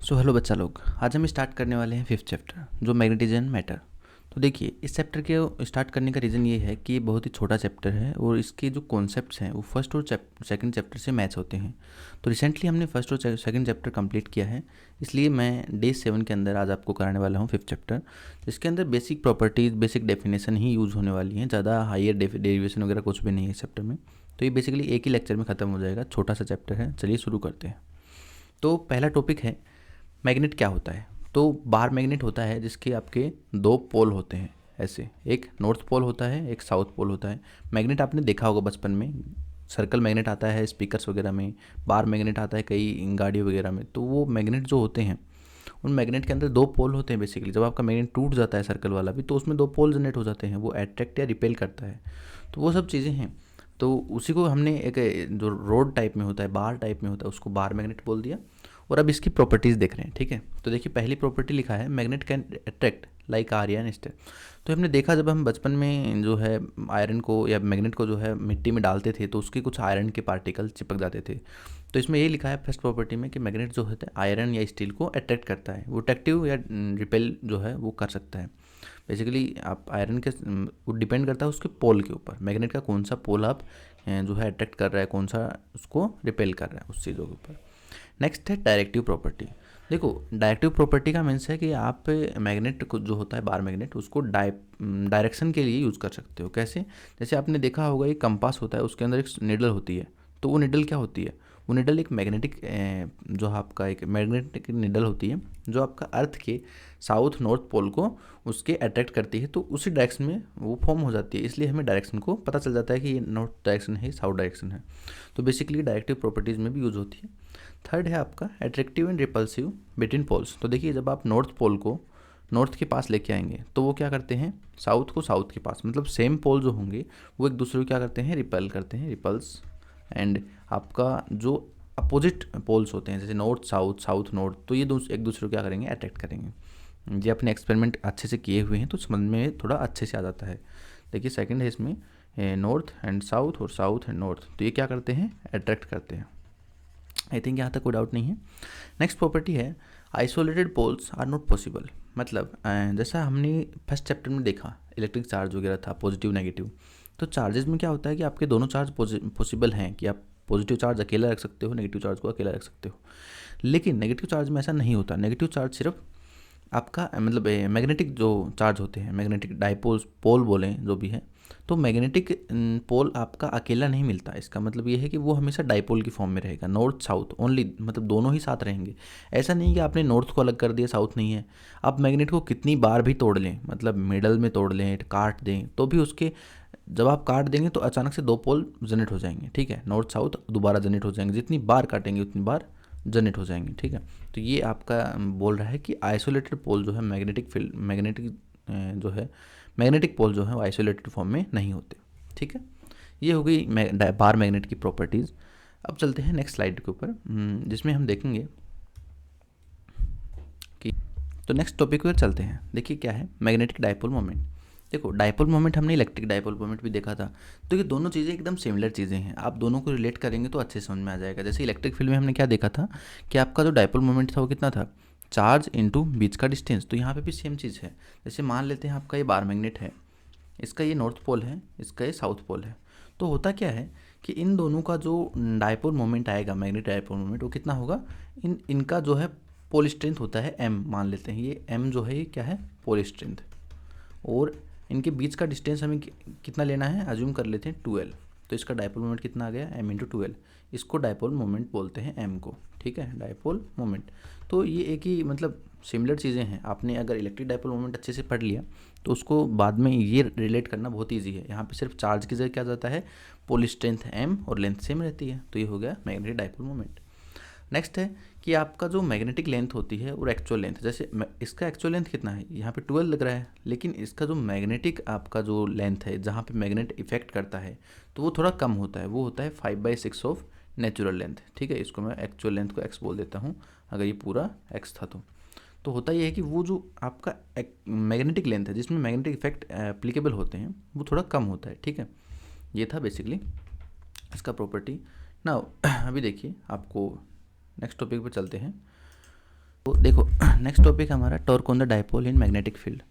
So hello बच्चा लोग, आज हम स्टार्ट करने वाले हैं फिफ्थ चैप्टर जो मैग्नेटिज्म एंड मैटर। तो देखिए, इस चैप्टर के स्टार्ट करने का रीज़न ये है कि ये बहुत ही छोटा चैप्टर है और इसके जो कॉन्सेप्ट्स हैं वो फर्स्ट और सेकंड चैप्टर से मैच होते हैं। तो रिसेंटली हमने फर्स्ट और सेकंड चैप्टर कंप्लीट किया है, इसलिए मैं डे 7 के अंदर आज आपको कराने वाला हूँ फिफ्थ चैप्टर, जिसके अंदर बेसिक प्रॉपर्टीज़, बेसिक डेफिनेशन ही यूज़ होने वाली हैं। ज़्यादा हायर डेरिवेशन वगैरह कुछ भी नहीं है इस चैप्टर में। तो ये बेसिकली एक ही लेक्चर में ख़त्म हो जाएगा, छोटा सा चैप्टर है। चलिए शुरू करते हैं। तो पहला टॉपिक है मैग्नेट क्या होता है। तो बार मैग्नेट होता है जिसके आपके दो पोल होते हैं, ऐसे एक नॉर्थ पोल होता है, एक साउथ पोल होता है। मैग्नेट आपने देखा होगा बचपन में, सर्कल मैग्नेट आता है स्पीकर्स वगैरह में, बार मैग्नेट आता है कई गाड़ी वगैरह में। तो वो मैग्नेट जो होते हैं, उन मैग्नेट के अंदर दो पोल होते हैं। बेसिकली जब आपका मैग्नेट टूट जाता है सर्कल वाला भी, तो उसमें दो पोल जनरेट हो जाते हैं, वो अट्रैक्ट या रिपेल करता है। तो वो सब चीज़ें हैं। तो उसी को हमने एक जो रोड टाइप में होता है, बार टाइप में होता है, उसको बार मैग्नेट बोल दिया। और अब इसकी प्रॉपर्टीज़ देख रहे हैं, ठीक है। तो देखिए, पहली प्रॉपर्टी लिखा है magnet can attract like iron steel. तो हमने देखा जब हम बचपन में जो है आयरन को या मैग्नेट को जो है मिट्टी में डालते थे, तो उसके कुछ आयरन के पार्टिकल चिपक जाते थे। तो इसमें ये लिखा है फर्स्ट प्रॉपर्टी में कि मैग्नेट जो होता है आयरन या स्टील को अट्रैक्ट करता है, वो अट्रैक्टिव या रिपेल जो है वो कर सकता है। बेसिकली आप आयरन के वो डिपेंड करता है उसके पोल के ऊपर, मैग्नेट का कौन सा पोल आप जो है अट्रैक्ट कर रहा है, कौन सा उसको रिपेल कर रहा है उस चीज़ों के ऊपर। नेक्स्ट है डायरेक्टिव प्रॉपर्टी। देखो, डायरेक्टिव प्रॉपर्टी का मीन्स है कि आप मैग्नेट को जो होता है बार मैग्नेट, उसको डायरेक्शन के लिए यूज़ कर सकते हो। कैसे? जैसे आपने देखा होगा एक कंपास होता है, उसके अंदर एक निडल होती है। तो वो निडल क्या होती है? वो निडल एक मैग्नेटिक जो आपका एक मैग्नेटिक निडल होती है, जो आपका अर्थ के साउथ नॉर्थ पोल को उसके अट्रैक्ट करती है। तो उसी डायरेक्शन में वो फॉर्म हो जाती है, इसलिए हमें डायरेक्शन को पता चल जाता है कि ये नॉर्थ डायरेक्शन है, साउथ डायरेक्शन है। तो बेसिकली डायरेक्टिव प्रॉपर्टीज़ में भी यूज़ होती है। थर्ड है आपका attractive and repulsive between poles. तो देखिए, जब आप नॉर्थ पोल को नॉर्थ के पास लेके आएंगे, तो वो क्या करते हैं, साउथ को साउथ के पास, मतलब सेम पोल जो होंगे वो एक दूसरे को क्या करते हैं, रिपेल करते हैं, रिपल्स। एंड आपका जो अपोजिट पोल्स होते हैं, जैसे नॉर्थ साउथ, साउथ नॉर्थ, तो ये एक दूसरे को क्या करेंगे, अट्रैक्ट करेंगे। ये अपने एक्सपेरिमेंट अच्छे से किए हुए हैं, तो समझ में थोड़ा अच्छे से आ जाता है। देखिए, सेकंड है इसमें नॉर्थ एंड साउथ और साउथ एंड नॉर्थ, तो ये क्या करते हैं, अट्रैक्ट करते हैं। आई थिंक यहाँ तक कोई डाउट नहीं है। नेक्स्ट प्रॉपर्टी है isolated poles are not possible. मतलब जैसा हमने फर्स्ट चैप्टर में देखा, इलेक्ट्रिक चार्ज वगैरह था, पॉजिटिव नेगेटिव। तो चार्जेस में क्या होता है कि आपके दोनों चार्ज पॉसिबल हैं, कि आप पॉजिटिव चार्ज अकेला रख सकते हो, नेगेटिव चार्ज को अकेला रख सकते हो। लेकिन नेगेटिव चार्ज में ऐसा नहीं होता। नेगेटिव चार्ज सिर्फ आपका मतलब मैग्नेटिक जो चार्ज होते हैं, मैग्नेटिक डाइपोल्स पोल बोलें जो भी है, तो मैग्नेटिक पोल आपका अकेला नहीं मिलता। इसका मतलब ये है कि वो हमेशा डाइपोल की फॉर्म में रहेगा, नॉर्थ साउथ ओनली, मतलब दोनों ही साथ रहेंगे। ऐसा नहीं कि आपने नॉर्थ को अलग कर दिया, साउथ नहीं है। आप मैग्नेट को कितनी बार भी तोड़ लें, मतलब मिडल में तोड़ लें, काट दें, तो भी उसके जब आप काट देंगे तो अचानक से दो पोल जनरेट हो जाएंगे, ठीक है। नॉर्थ साउथ दोबारा जनरेट हो जाएंगे, जितनी बार काटेंगे उतनी बार जनरेट हो जाएंगे, ठीक है। तो ये आपका बोल रहा है कि आइसोलेटेड पोल जो है मैग्नेटिक फील्ड, मैग्नेटिक जो है मैग्नेटिक पोल जो है वो आइसोलेटेड फॉर्म में नहीं होते, ठीक है। ये हो गई बार मैग्नेट की प्रॉपर्टीज़। अब चलते हैं नेक्स्ट स्लाइड के ऊपर, जिसमें हम देखेंगे कि, तो नेक्स्ट टॉपिक पर चलते हैं। देखिए क्या है मैग्नेटिक डाइपोल मोमेंट। देखो, डाइपोल मोमेंट हमने इलेक्ट्रिक डाइपोल मोमेंट भी देखा था। तो ये दोनों चीज़ें एकदम सिमिलर चीज़ें हैं, आप दोनों को रिलेट करेंगे तो अच्छे समझ में आ जाएगा। जैसे इलेक्ट्रिक फील्ड में हमने क्या देखा था कि आपका जो डाइपोल मोमेंट था वो कितना था, चार्ज इनटू बीच का डिस्टेंस। तो यहाँ पे भी सेम चीज़ है। जैसे मान लेते हैं आपका ये बार मैग्नेट है, इसका ये नॉर्थ पोल है, इसका ये साउथ पोल है। तो होता क्या है कि इन दोनों का जो डाइपोल मोमेंट आएगा, मैग्नेटिक डाइपोल मोमेंट, वो कितना होगा, इनका जो है पोल स्ट्रेंथ होता है m, मान लेते हैं ये m जो है ये क्या है, पोल स्ट्रेंथ। और इनके बीच का डिस्टेंस हमें कितना लेना है, अज्यूम कर लेते हैं 2l। तो इसका डाइपोल मोमेंट कितना आ गया, m इंटू 2l। इसको डाइपोल मोमेंट बोलते हैं m को, ठीक है, डाइपोल मोमेंट। तो ये एक ही मतलब सिमिलर चीज़ें हैं। आपने अगर इलेक्ट्रिक डाइपोल मोमेंट अच्छे से पढ़ लिया तो उसको बाद में ये रिलेट करना बहुत ईजी है। यहाँ पे सिर्फ चार्ज की जगह क्या जाता है, पोल स्ट्रेंथ m और लेंथ सेम रहती है। तो ये हो गया मैग्नेटिक डाइपोल मोमेंट। नेक्स्ट है कि आपका जो मैग्नेटिक लेंथ होती है और एक्चुअल लेंथ, जैसे इसका एक्चुअल लेंथ कितना है, यहाँ पे 12 लग रहा है, लेकिन इसका जो मैग्नेटिक आपका जो लेंथ है, जहाँ पे मैग्नेट इफेक्ट करता है, तो वो थोड़ा कम होता है। वो होता है 5/6 ऑफ नेचुरल लेंथ, ठीक है। इसको मैं एक्चुअल लेंथ को x बोल देता हूँ, अगर ये पूरा x था तो होता ये है कि वो जो आपका मैग्नेटिक लेंथ है जिसमें मैग्नेटिक इफेक्ट एप्लीकेबल होते हैं, वो थोड़ा कम होता है, ठीक है। ये था बेसिकली इसका प्रॉपर्टी ना। अभी देखिए, आपको नेक्स्ट टॉपिक पर चलते हैं। तो देखो नेक्स्ट टॉपिक हमारा torque on the dipole in magnetic field.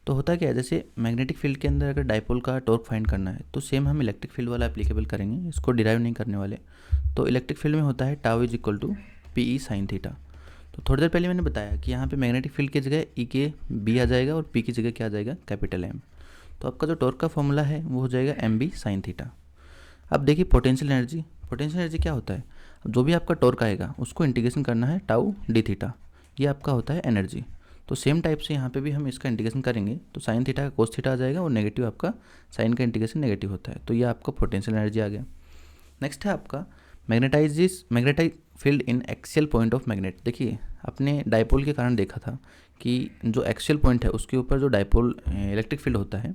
तो होता क्या है, जैसे मैग्नेटिक फील्ड के अंदर अगर डायपोल का टॉर्क फाइंड करना है तो सेम हम इलेक्ट्रिक फील्ड वाला एप्लीकेबल करेंगे, इसको डिराइव नहीं करने वाले। तो इलेक्ट्रिक फील्ड में होता है tau is equal to P E sine theta. तो थोड़ी देर पहले मैंने बताया कि यहाँ पे मैग्नेटिक फील्ड की जगह ई के बी आ जाएगा और पी की जगह क्या आ जाएगा, कैपिटल एम। तो आपका जो टॉर्क का फॉर्मूला है वो हो जाएगा एम बी साइन थीटा। अब देखिए पोटेंशियल एनर्जी क्या होता है, अब जो भी आपका टॉर्क आएगा उसको इंटीग्रेशन करना है टाउ डी थीटा, ये आपका होता है एनर्जी। तो सेम टाइप से यहाँ पे भी हम इसका इंटीग्रेशन करेंगे तो साइन थीटा का कोस थीटा आ जाएगा और नेगेटिव आपका साइन का इंटीग्रेशन नेगेटिव होता है, तो ये आपका पोटेंशियल एनर्जी आ गया। नेक्स्ट है आपका magnetise field in axial point of magnet. देखिए अपने डायपोल के कारण देखा था कि जो एक्सियल पॉइंट है उसके ऊपर जो डायपोल इलेक्ट्रिक फील्ड होता है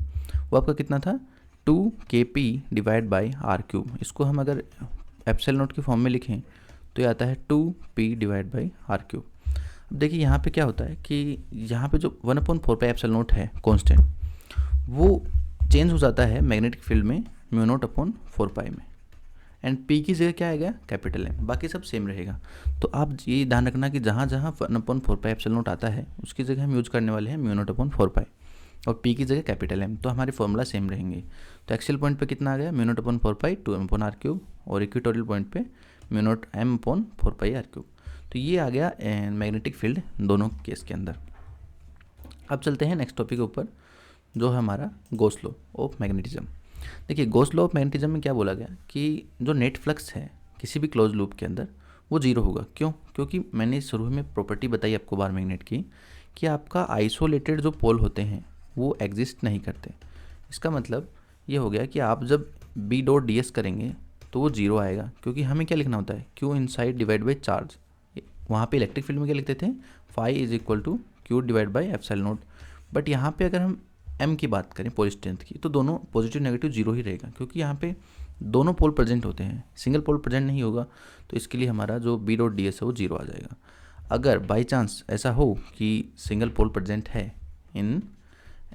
वो आपका कितना था, 2kp divide by are cube. इसको हम अगर एप्सिलॉन नॉट की फॉर्म में लिखें तो ये आता है 2p divide by are cube. अब देखिए यहाँ पे क्या होता है कि यहाँ पे जो 1/4 पाई एप्सिलॉन नॉट है कांस्टेंट, वो चेंज हो जाता है मैग्नेटिक फील्ड में म्यू नॉट अपॉन 4 पाई में, एंड p की जगह क्या आएगा, कैपिटल एम, बाकी सब सेम रहेगा। तो आप ये ध्यान रखना कि जहाँ जहाँ 1/4 पाई एप्सिलॉन नॉट आता है उसकी जगह हम यूज करने वाले हैं म्यू नॉट अपॉन 4 पाई और p की जगह कैपिटल एम, तो हमारे फॉर्मूला सेम रहेंगे। तो एक्सियल पॉइंट पे कितना आ गया, mu naught upon 4 pi 2m upon r cube, और इक्वेटोरियल पॉइंट पे mu naught m upon 4 pi r cube. तो ये आ गया मैग्नेटिक फील्ड दोनों केस के अंदर। अब चलते हैं नेक्स्ट टॉपिक के ऊपर जो है हमारा गॉस लॉ ऑफ मैग्नेटिज्म। देखिए गॉस लॉ ऑफ मैग्नेटिज्म में क्या बोला गया कि जो नेट फ्लक्स है किसी भी क्लोज लूप के अंदर वो जीरो होगा। क्यों? क्योंकि मैंने शुरू में प्रॉपर्टी बताई आपको बार मैग्नेट की कि आपका आइसोलेटेड जो पोल होते हैं वो एग्जिस्ट नहीं करते। इसका मतलब ये हो गया कि आप जब बी डॉट डी एस करेंगे तो वो जीरो आएगा, क्योंकि हमें क्या लिखना होता है, q inside divide by charge. वहाँ पे इलेक्ट्रिक फील्ड में क्या लिखते थे, phi is equal to q divide by epsilon naught. But यहाँ पे अगर हम एम की बात करें पोल स्ट्रेंथ की तो दोनों पॉजिटिव नेगेटिव जीरो ही रहेगा, क्योंकि यहाँ पे दोनों पोल प्रेजेंट होते हैं, सिंगल पोल प्रेजेंट नहीं होगा। तो इसके लिए हमारा जो बी डॉट डी एस है वो जीरो आ जाएगा। अगर बाई चांस ऐसा हो कि सिंगल पोल प्रेजेंट है in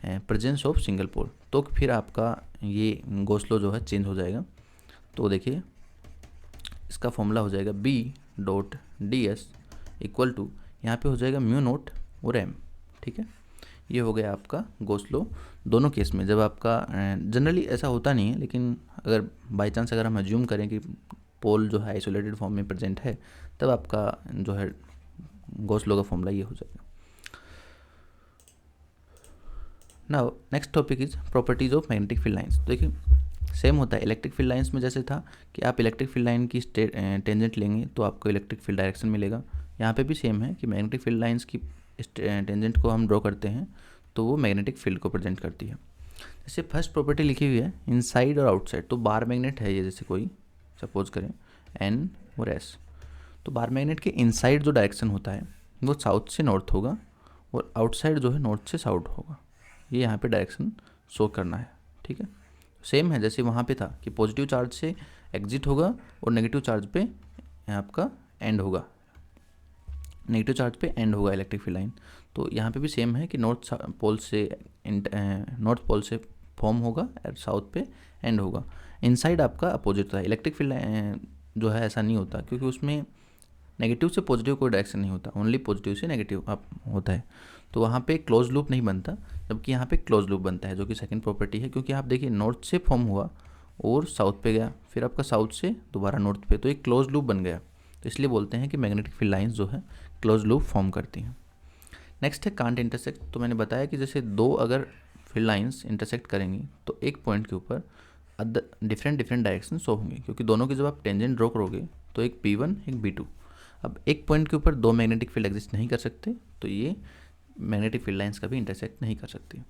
presence of single pole, तो फिर आपका ये गॉस लॉ जो है चेंज हो जाएगा। तो देखिए इसका फॉर्मूला हो जाएगा B dot D S equal to, यहाँ पे हो जाएगा म्यू नोट और एम। ठीक है, ये हो गया आपका गॉस लॉ दोनों केस में। जब आपका जनरली ऐसा होता नहीं है, लेकिन अगर बाई चांस अगर हम अज्यूम करें कि पोल जो है आइसोलेटेड फॉर्म में प्रेजेंट है, तब आपका जो है गॉस लॉ का फॉर्मूला ये हो जाएगा। Now next topic is properties of magnetic field lines. देखिए सेम होता है इलेक्ट्रिक फील्ड लाइंस में, जैसे था कि आप इलेक्ट्रिक फील्ड लाइन की टेंजेंट लेंगे तो आपको इलेक्ट्रिक फील्ड डायरेक्शन मिलेगा। यहाँ पे भी सेम है कि मैग्नेटिक फील्ड लाइंस की टेंजेंट को हम ड्रॉ करते हैं तो वो मैग्नेटिक फील्ड को प्रेजेंट करती है। जैसे फर्स्ट प्रॉपर्टी लिखी हुई है इनसाइड और आउटसाइड। तो बार मैग्नेट है ये, जैसे कोई सपोज करें एन और एस, तो बार मैग्नेट के इनसाइड जो डायरेक्शन होता है वो साउथ से नॉर्थ होगा और आउटसाइड जो है नॉर्थ से साउथ होगा। ये यहाँ पे डायरेक्शन शो करना है। ठीक है, सेम है जैसे वहाँ पे था कि पॉजिटिव चार्ज से एग्जिट होगा और नेगेटिव चार्ज पे आपका एंड होगा, नेगेटिव चार्ज पे एंड होगा इलेक्ट्रिक फील्ड लाइन। तो यहाँ पे भी सेम है कि नॉर्थ पोल से फॉर्म होगा और साउथ पे एंड होगा। इनसाइड आपका अपोजिट होता है। इलेक्ट्रिक फील्ड जो है ऐसा नहीं होता, क्योंकि उसमें नेगेटिव से पॉजिटिव कोई डायरेक्शन नहीं होता, ओनली पॉजिटिव से नेगेटिव होता है। तो वहाँ पे क्लोज लूप नहीं बनता, जबकि यहाँ पे क्लोज लूप बनता है, जो कि सेकंड प्रॉपर्टी है। क्योंकि आप देखिए नॉर्थ से फॉर्म हुआ और साउथ पे गया, फिर आपका साउथ से दोबारा नॉर्थ पे, तो एक क्लोज लूप बन गया। तो इसलिए बोलते हैं कि मैग्नेटिक फील्ड लाइंस जो है क्लोज लूप फॉर्म करती हैं। नेक्स्ट है कांट इंटरसेक्ट। तो मैंने बताया कि जैसे दो अगर फील्ड लाइंस इंटरसेक्ट करेंगी तो एक पॉइंट के ऊपर डिफरेंट डायरेक्शन शो होंगे, क्योंकि दोनों की जब आप टेंजेंट ड्रॉ करोगे तो एक P1 एक B2। अब एक पॉइंट के ऊपर दो मैग्नेटिक फील्ड एग्जिस्ट नहीं कर सकते, तो ये मैग्नेटिक फील्ड लाइंस का भी इंटरसेक्ट नहीं कर सकती।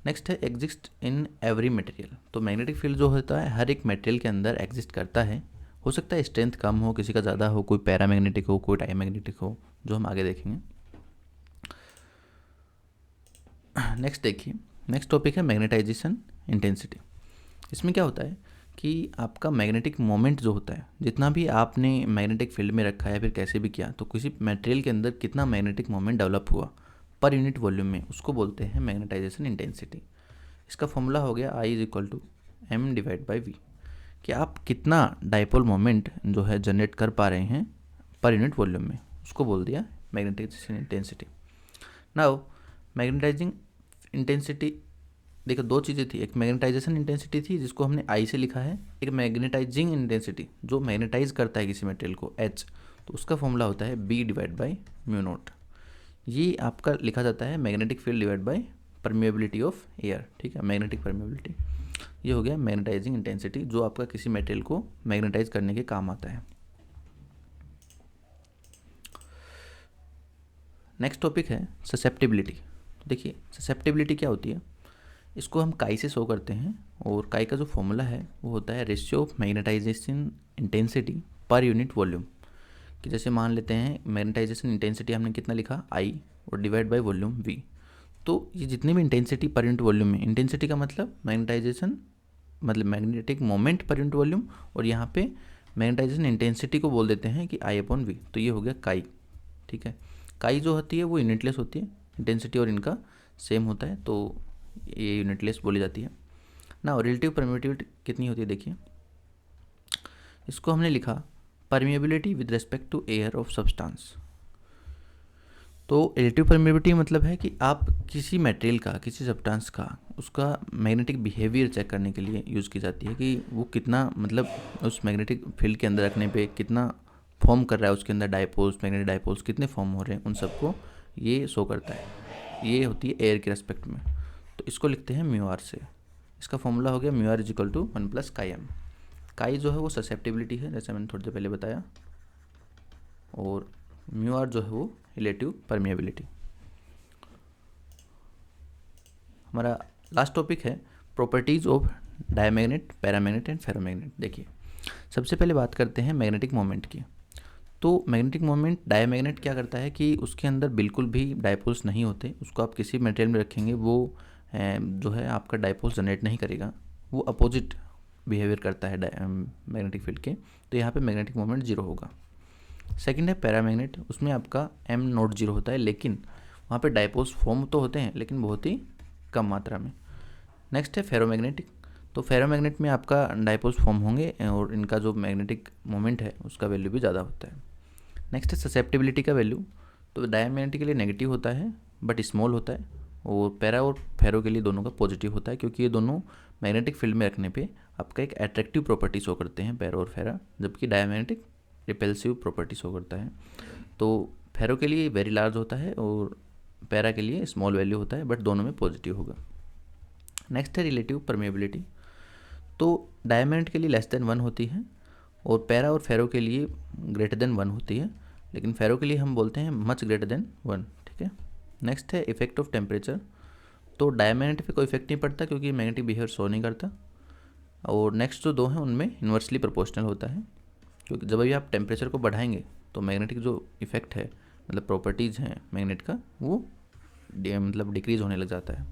नेक्स्ट है एग्जिस्ट इन एवरी मटेरियल। तो मैग्नेटिक फील्ड जो होता है हर एक मटेरियल के अंदर एग्जिस्ट करता है। हो सकता है स्ट्रेंथ कम हो, किसी का ज़्यादा हो, कोई पैरामैग्नेटिक हो, कोई डायमैग्नेटिक हो, जो हम आगे देखेंगे। नेक्स्ट देखिए, नेक्स्ट टॉपिक है मैग्नेटाइजेशन इंटेंसिटी। इसमें क्या होता है कि आपका मैग्नेटिक मोमेंट जो होता है, जितना भी आपने मैग्नेटिक फील्ड में रखा है फिर कैसे भी किया, तो किसी मटेरियल के अंदर कितना मैग्नेटिक मोमेंट डेवलप हुआ पर यूनिट वॉल्यूम में, उसको बोलते हैं मैग्नेटाइजेशन इंटेंसिटी। इसका फॉर्मूला हो गया I = m divide by v, कि आप कितना डायपोल मोमेंट जो है जनरेट कर पा रहे हैं पर यूनिट वॉल्यूम में, उसको बोल दिया magnetisation intensity. Now magnetising intensity, देखो दो चीज़ें थी, एक मैग्नेटाइजेशन इंटेंसिटी थी जिसको हमने आई से लिखा है, एक मैग्नेटाइजिंग इंटेंसिटी जो मैग्नेटाइज करता है किसी मटेरियल को, एच, तो उसका फॉर्मूला होता है B divide by mu naught. ये आपका लिखा जाता है magnetic field divide by permeability of air, ठीक है, मैग्नेटिक परमिएबिलिटी। ये हो गया मैग्नेटाइजिंग इंटेंसिटी जो आपका किसी मटेरियल को मैग्नेटाइज करने के काम आता है। नेक्स्ट टॉपिक है ससेप्टिबिलिटी। देखिए ससेप्टिबिलिटी क्या होती है, इसको हम काई से शो करते हैं और काई का जो फॉर्मूला है वो होता है ratio of magnetization intensity per unit volume. कि जैसे मान लेते हैं मैग्नेटाइजेशन इंटेंसिटी हमने कितना लिखा आई और डिवाइड बाय वॉल्यूम वी, तो ये जितनी भी इंटेंसिटी पर यूनिट वॉल्यूम में, इंटेंसिटी का मतलब मैग्नेटाइजेशन मतलब magnetic moment per unit volume, और यहाँ पे मैग्नेटाइजेशन इंटेंसिटी को बोल देते हैं कि आई अपॉन वी, तो ये हो गया काई, ठीक है। काई जो होती है वो यूनिटलेस होती है, इंटेंसिटी और इनका सेम होता है, तो ये यूनिटलेस बोली जाती है ना। रिलेटिव परमिएबिलिटी कितनी होती है, देखिए इसको हमने लिखा permeability with respect to air of substance. तो रिलेटिव परमिएबिलिटी मतलब है कि आप किसी मटेरियल का, किसी सब्सटेंस का, उसका मैग्नेटिक बिहेवियर चेक करने के लिए यूज़ की जाती है कि वो कितना मतलब उस मैग्नेटिक फील्ड के अंदर रखने पे कितना फॉर्म कर रहा है, उसके अंदर डायपोल्स, मैग्नेटिक डायपोल्स कितने फॉर्म हो रहे हैं, उन सबको ये शो करता है। ये होती है एयर के रेस्पेक्ट में, तो इसको लिखते हैं म्यू आर से। इसका फॉर्मूला हो गया म्यू आर इजिकल टू 1 + काई एम। काई जो है वो ससेप्टिबिलिटी है जैसे मैंने थोड़ी देर पहले बताया, और म्यू आर जो है वो रिलेटिव परमिएबिलिटी। हमारा लास्ट टॉपिक है properties of diamagnet, paramagnet and ferromagnet. देखिए सबसे पहले बात करते हैं मैग्नेटिक मोमेंट की। तो मैग्नेटिक मोमेंट, डायमैग्नेट क्या करता है कि उसके अंदर बिल्कुल भी डायपोल्स नहीं होते, उसको आप किसी मटेरियल में रखेंगे वो जो है आपका डायपोल्स जनरेट नहीं करेगा, वो अपोजिट बिहेवियर करता है मैग्नेटिक फील्ड के, तो यहाँ पे मैग्नेटिक मोमेंट 0 होगा। सेकंड है पैरामैग्नेट, उसमें आपका m नॉट 0 होता है, लेकिन वहाँ पे डायपोल्स फॉर्म तो होते हैं लेकिन बहुत ही कम मात्रा में। नेक्स्ट है फेरोमैग्नेटिक, तो फेरोमैग्नेट में आपका डायपोल्स फॉर्म होंगे और इनका जो मैग्नेटिक मोमेंट है उसका वैल्यू भी ज़्यादा होता है। नेक्स्ट है ससेप्टिबिलिटी का वैल्यू, तो डायमैग्नेटिक के लिए नेगेटिव होता है बट स्मॉल होता है, और पैरा और फेरो के लिए दोनों का पॉजिटिव होता है, क्योंकि ये दोनों मैग्नेटिक फील्ड में रखने पे आपका एक अट्रैक्टिव प्रॉपर्टी शो करते हैं पैरा और फेरा, जबकि डायमैग्नेटिक रिपल्सिव प्रॉपर्टी शो करता है। तो फेरो के लिए वेरी लार्ज होता है और पैरा के लिए स्मॉल वैल्यू होता है, बट दोनों में पॉजिटिव होगा। नेक्स्ट है रिलेटिव परमिएबिलिटी, तो डायमैग्नेट के लिए लेस देन 1 होती है और पैरा और फेरो के लिए ग्रेटर देन 1 होती है, लेकिन फेरो के लिए हम बोलते हैं मच ग्रेटर देन 1, ठीक है। नेक्स्ट है इफेक्ट ऑफ टेम्परेचर, तो डायमैग्नेट पे कोई इफेक्ट नहीं पड़ता क्योंकि मैग्नेटिक बिहेवियर शो नहीं करता, और नेक्स्ट जो 2 हैं उनमें इन्वर्सली प्रोपोर्शनल होता है, क्योंकि जब भी आप टेम्परेचर को बढ़ाएंगे तो मैग्नेटिक जो इफेक्ट है मतलब प्रॉपर्टीज़ हैं मैग्नेट का वो मतलब डिक्रीज होने लग जाता है।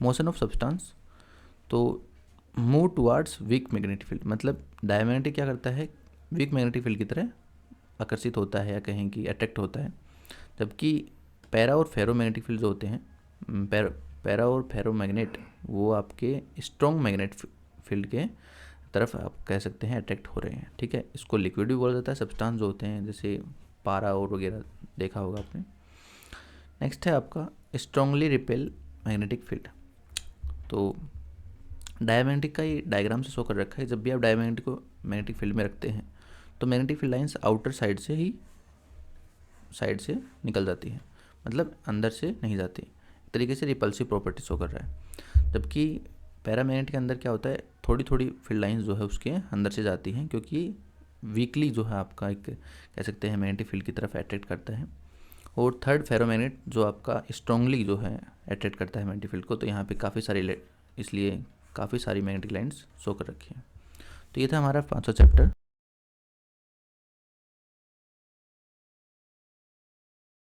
मोशन ऑफ सब्सटेंस, तो move towards weak magnetic field, मतलब डायमैग्नेटिक क्या करता है, वीक मैग्नेटिक फील्ड की तरह आकर्षित होता है या कहें कि अट्रैक्ट होता है, जबकि पैरा और फेरोमैग्नेटिक फील्ड जो होते हैं, पैरा और फेरोमैग्नेट वो आपके स्ट्रॉन्ग मैग्नेट फील्ड के तरफ आप कह सकते हैं अट्रैक्ट हो रहे हैं, ठीक है। इसको लिक्विड भी बोला जाता है, सब्सटेंस जो होते हैं जैसे पारा और वगैरह देखा होगा आपने। नेक्स्ट है आपका स्ट्रांगली रिपेल मैग्नेटिक फील्ड, तो डायमैग्नेटिक का ही डायग्राम से शो कर रखा है। जब भी आप डायमैग्नेटिक को मैग्नेटिक फील्ड में रखते हैं तो magnetic field lines outer side से निकल जाती है, मतलब अंदर से नहीं जाती, एक तरीके से रिपल्सिव प्रॉपर्टी शो कर रहा है। जबकि पैरामैग्नेट के अंदर क्या होता है, थोड़ी थोड़ी फील्ड लाइंस जो है उसके अंदर से जाती हैं, क्योंकि वीकली जो है आपका एक कह सकते हैं मैग्नेटिक फील्ड की तरफ अट्रैक्ट करता है। और थर्ड फेरोमैग्नेट जो आपका स्ट्रांगली जो है अट्रैक्ट करता है मैग्नेटिक फील्ड को, तो यहाँ पे काफ़ी सारी, इसलिए काफ़ी सारी मैग्नेटिक लाइंस शो कर रखी हैं। तो ये था हमारा 5वां चैप्टर।